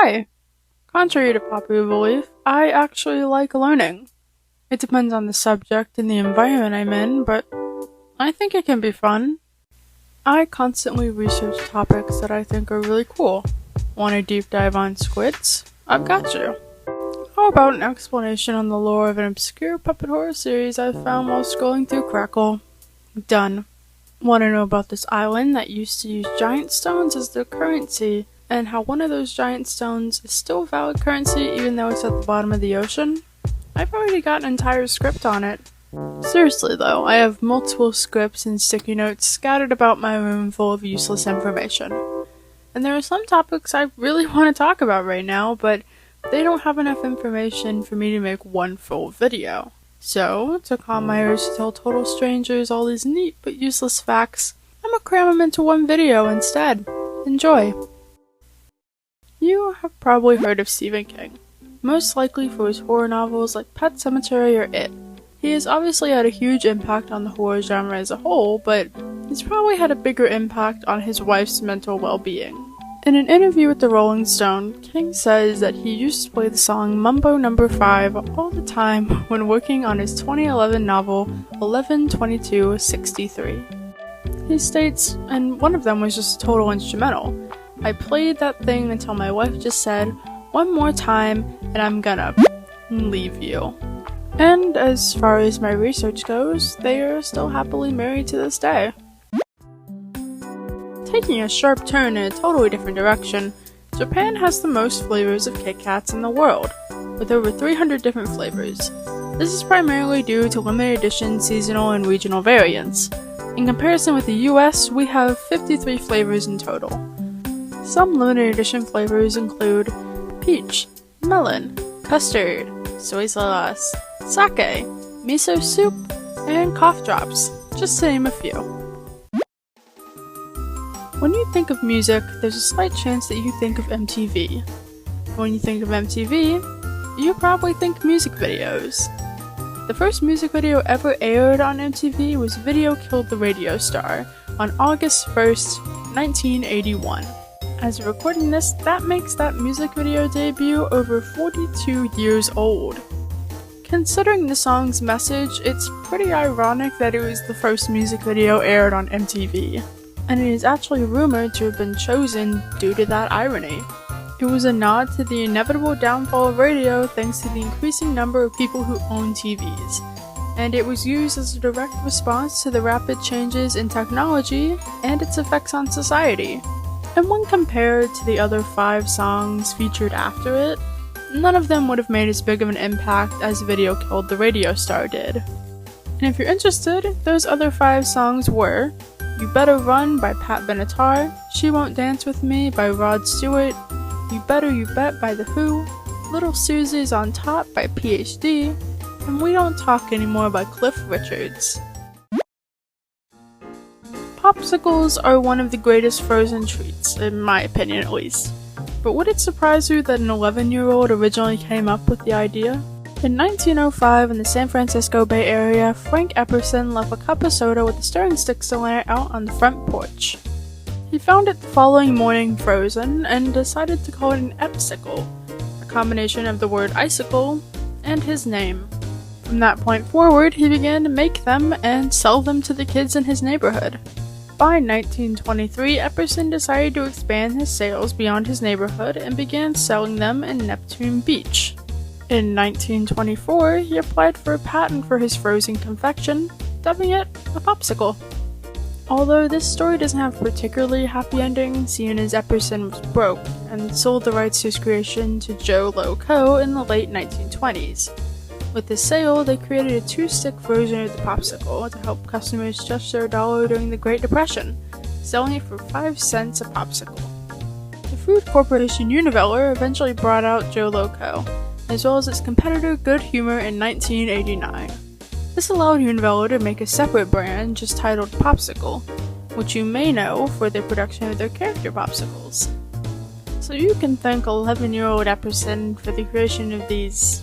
Hi! Contrary to popular belief, I actually like learning. It depends on the subject and the environment I'm in, but I think it can be fun. I constantly research topics that I think are really cool. Want a deep dive on squids? I've got you. How about an explanation on the lore of an obscure puppet horror series I found while scrolling through Crackle? Done. Want to know about this island that used to use giant stones as their currency, and how one of those giant stones is still valid currency even though it's at the bottom of the ocean? I've already got an entire script on it. Seriously though, I have multiple scripts and sticky notes scattered about my room full of useless information. And there are some topics I really want to talk about right now, but they don't have enough information for me to make one full video. So, to calm my urge to tell total strangers all these neat but useless facts, I'm gonna cram them into one video instead. Enjoy! You have probably heard of Stephen King, most likely for his horror novels like Pet Sematary or It. He has obviously had a huge impact on the horror genre as a whole, but he's probably had a bigger impact on his wife's mental well-being. In an interview with the Rolling Stone, King says that he used to play the song Mumbo No. 5 all the time when working on his 2011 novel 11/22/63. He states, and one of them was just a total instrumental, "I played that thing until my wife just said, 'One more time, and I'm gonna leave you.'" And as far as my research goes, they are still happily married to this day. Taking a sharp turn in a totally different direction, Japan has the most flavors of Kitkats in the world, with over 300 different flavors. This is primarily due to limited edition, seasonal, and regional variants. In comparison with the US, we have 53 flavors in total. Some limited edition flavors include peach, melon, custard, soy sauce, sake, miso soup, and cough drops, just to name a few. When you think of music, there's a slight chance that you think of MTV. When you think of MTV, you probably think music videos. The first music video ever aired on MTV was Video Killed the Radio Star on August 1st, 1981. As of recording this, that makes that music video debut over 42 years old. Considering the song's message, it's pretty ironic that it was the first music video aired on MTV. And it is actually rumored to have been chosen due to that irony. It was a nod to the inevitable downfall of radio thanks to the increasing number of people who own TVs, and it was used as a direct response to the rapid changes in technology and its effects on society. And when compared to the other 5 songs featured after it, none of them would have made as big of an impact as Video Killed the Radio Star did. And if you're interested, those other 5 songs were You Better Run by Pat Benatar, She Won't Dance With Me by Rod Stewart, You Better You Bet by The Who, Little Susie's on Top by PhD, and We Don't Talk Anymore by Cliff Richards. Popsicles are one of the greatest frozen treats, in my opinion at least. But would it surprise you that an 11-year-old originally came up with the idea? In 1905, in the San Francisco Bay Area, Frank Epperson left a cup of soda with a stirring stick still in it out on the front porch. He found it the following morning frozen, and decided to call it an Epsicle, a combination of the word icicle and his name. From that point forward, he began to make them and sell them to the kids in his neighborhood. By 1923, Epperson decided to expand his sales beyond his neighborhood and began selling them in Neptune Beach. In 1924, he applied for a patent for his frozen confection, dubbing it a popsicle. Although this story doesn't have a particularly happy ending, seeing as Epperson was broke and sold the rights to his creation to Joe Low Co. in the late 1920s. With the sale, they created a 2-stick version of the popsicle to help customers stretch their dollar during the Great Depression, selling it for 5 cents a popsicle. The food corporation Unilever eventually bought out Joe Low Co., as well as its competitor Good Humor in 1989. This allowed Unilever to make a separate brand just titled Popsicle, which you may know for their production of their character popsicles. So you can thank 11-year-old Epperson for the creation of these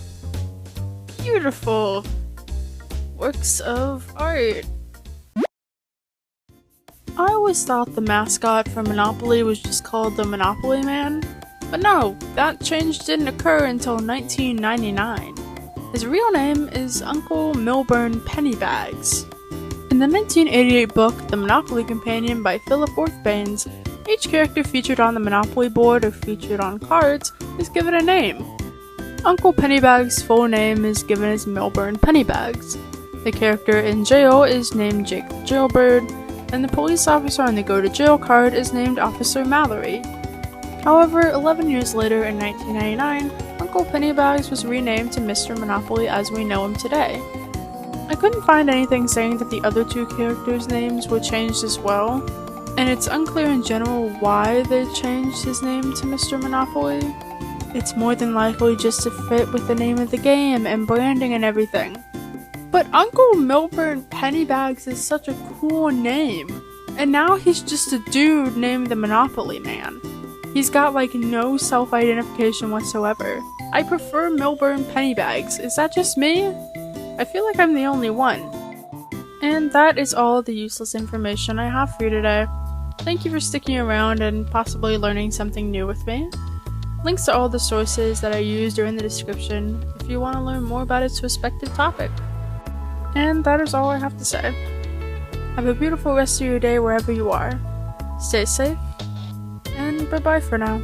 beautiful works of art. I always thought the mascot for Monopoly was just called the Monopoly Man, But no, that change didn't occur until 1999. His real name is Uncle Milburn Pennybags. In the 1988 book, The Monopoly Companion by Philip Orthbanes, each character featured on the Monopoly board or featured on cards is given a name. Uncle Pennybags' full name is given as Milburn Pennybags. The character in jail is named Jacob Jailbird, and the police officer on the Go to Jail card is named Officer Mallory. However, 11 years later in 1999, Uncle Pennybags was renamed to Mr. Monopoly as we know him today. I couldn't find anything saying that the other two characters' names were changed as well, and it's unclear in general why they changed his name to Mr. Monopoly. It's more than likely just to fit with the name of the game and branding and everything. But Uncle Milburn Pennybags is such a cool name, and now he's just a dude named the Monopoly Man. He's got like no self-identification whatsoever. I prefer Milburn Pennybags. Is that just me? I feel like I'm the only one. And that is all the useless information I have for you today. Thank you for sticking around and possibly learning something new with me. Links to all the sources that I used are in the description if you want to learn more about its respective topic. And that is all I have to say. Have a beautiful rest of your day wherever you are. Stay safe, and bye-bye for now.